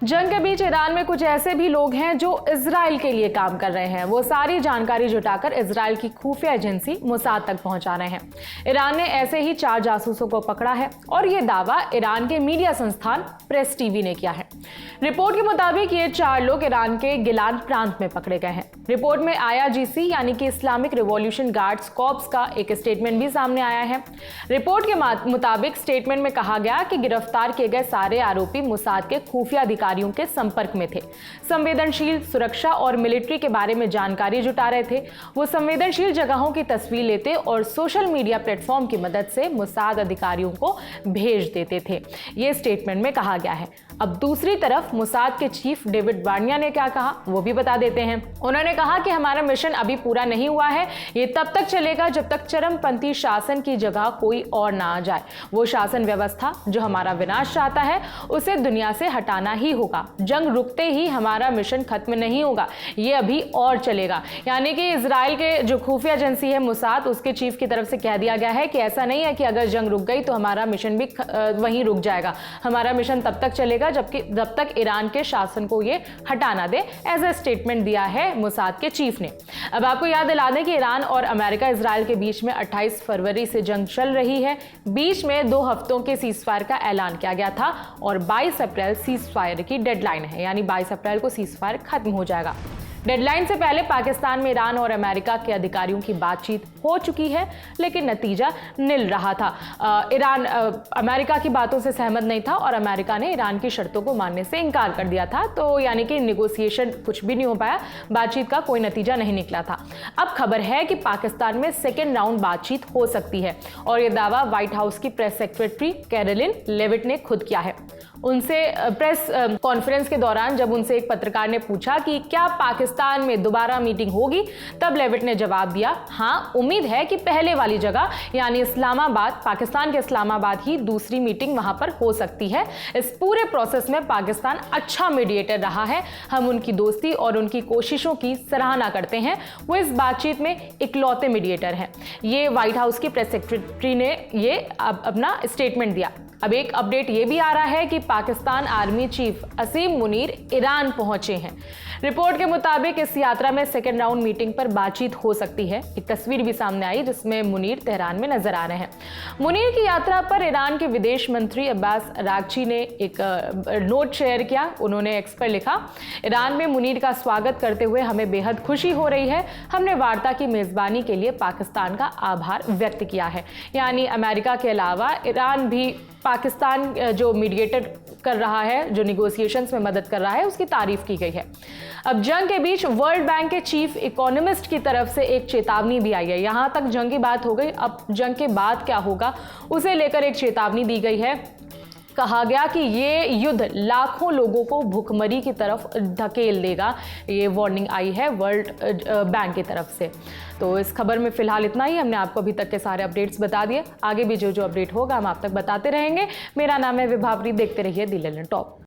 जंग के बीच ईरान में कुछ ऐसे भी लोग हैं जो इजराइल के लिए काम कर रहे हैं। वो सारी जानकारी जुटाकर इजराइल की खुफिया एजेंसी मोसाद तक पहुंचा रहे हैं। ईरान ने ऐसे ही 4 जासूसों को पकड़ा है और ये दावा ईरान के मीडिया संस्थान प्रेस टीवी ने किया है। रिपोर्ट के मुताबिक ये 4 लोग ईरान के गिलान प्रांत में पकड़े गए हैं। रिपोर्ट में IRGC यानी कि इस्लामिक रिवॉल्यूशन गार्ड्स कॉर्प्स का एक स्टेटमेंट भी सामने आया है। रिपोर्ट के मुताबिक स्टेटमेंट में कहा गया कि गिरफ्तार किए गए सारे आरोपी मोसाद के खुफिया अधिकारियों के संपर्क में थे, संवेदनशील सुरक्षा और मिलिट्री के बारे में जानकारी जुटा रहे थे। वो संवेदनशील जगहों की तस्वीर लेते और सोशल मीडिया प्लेटफॉर्म की मदद से मोसाद अधिकारियों को भेज देते थे, ये स्टेटमेंट में कहा गया है। अब दूसरी तरफ मोसाद के चीफ डेविड बार्निया ने क्या कहा वो भी बता देते हैं। उन्होंने कहा कि हमारा मिशन अभी पूरा नहीं हुआ है, ये तब तक चलेगा जब तक चरमपंथी शासन की जगह कोई और ना आ जाए। वो शासन व्यवस्था जो हमारा विनाश चाहता है उसे दुनिया से हटाना ही होगा। जंग रुकते ही हमारा मिशन खत्म नहीं होगा, ये अभी और चलेगा। यानी कि इजराइल के जो खुफिया एजेंसी है मोसाद, उसके चीफ की तरफ से कह दिया गया है कि ऐसा नहीं है कि अगर जंग रुक गई तो हमारा मिशन भी वहीं रुक जाएगा। हमारा मिशन तब तक चलेगा जब तक ईरान के शासन को ये हटाना दे, एज ए स्टेटमेंट दिया है मोसाद के चीफ ने। अब आपको याद दिला दें कि ईरान और अमेरिका इजराइल के बीच में 28 फरवरी से जंग चल रही है। बीच में 2 हफ्तों के सीजफायर का ऐलान किया गया था और 22 अप्रैल सीजफायर की डेडलाइन है, यानी 22 अप्रैल को सीजफायर खत्म हो जाएगा। डेडलाइन से पहले पाकिस्तान में ईरान और अमेरिका के अधिकारियों की बातचीत हो चुकी है, लेकिन नतीजा निल रहा था। ईरान अमेरिका की बातों से सहमत नहीं था और अमेरिका ने ईरान की शर्तों को मानने से इनकार कर दिया था। तो यानी कि नेगोशिएशन कुछ भी नहीं हो पाया, बातचीत का कोई नतीजा नहीं निकला था। अब खबर है कि पाकिस्तान में सेकेंड राउंड बातचीत हो सकती है और यह दावा व्हाइट हाउस की प्रेस सेक्रेटरी कैरोलिन लेविट ने खुद किया है। उनसे प्रेस कॉन्फ्रेंस के दौरान जब उनसे एक पत्रकार ने पूछा कि क्या पाकिस्तान में दोबारा मीटिंग होगी, तब लेविट ने जवाब दिया, हाँ, उम्मीद है कि पहले वाली जगह यानी इस्लामाबाद, पाकिस्तान के इस्लामाबाद ही दूसरी मीटिंग वहां पर हो सकती है। इस पूरे प्रोसेस में पाकिस्तान अच्छा मीडिएटर रहा है। हम उनकी दोस्ती और उनकी कोशिशों की सराहना करते हैं। वो इस बातचीत में इकलौते मीडिएटर हैं। ये व्हाइट हाउस की प्रेस सेक्रेटरी ने ये अपना स्टेटमेंट दिया। अब एक अपडेट ये भी आ रहा है कि पाकिस्तान आर्मी चीफ असीम मुनीर ईरान पहुंचे हैं। रिपोर्ट के मुताबिक इस यात्रा में सेकेंड राउंड मीटिंग पर बातचीत हो सकती है। एक तस्वीर भी सामने आई जिसमें मुनीर तेहरान में नजर आ रहे हैं। मुनीर की यात्रा पर ईरान के विदेश मंत्री अब्बास अरागची ने एक नोट शेयर किया। उन्होंने एक्स पर लिखा, ईरान में मुनीर का स्वागत करते हुए हमें बेहद खुशी हो रही है। हमने वार्ता की मेजबानी के लिए पाकिस्तान का आभार व्यक्त किया है। यानी अमेरिका के अलावा ईरान भी पाकिस्तान जो मीडिएटर कर रहा है, जो निगोशिएशंस में मदद कर रहा है, उसकी तारीफ की गई है। अब जंग के बीच वर्ल्ड बैंक के चीफ इकोनॉमिस्ट की तरफ से एक चेतावनी भी आई है। यहां तक जंग की बात हो गई, अब जंग के बाद क्या होगा उसे लेकर एक चेतावनी दी गई है। कहा गया कि ये युद्ध लाखों लोगों को भूखमरी की तरफ धकेल देगा। ये वार्निंग आई है वर्ल्ड बैंक की तरफ से। तो इस खबर में फिलहाल इतना ही। हमने आपको अभी तक के सारे अपडेट्स बता दिए। आगे भी जो अपडेट होगा हम आप तक बताते रहेंगे। मेरा नाम है विभावरी, देखते रहिए दी ललन टॉप।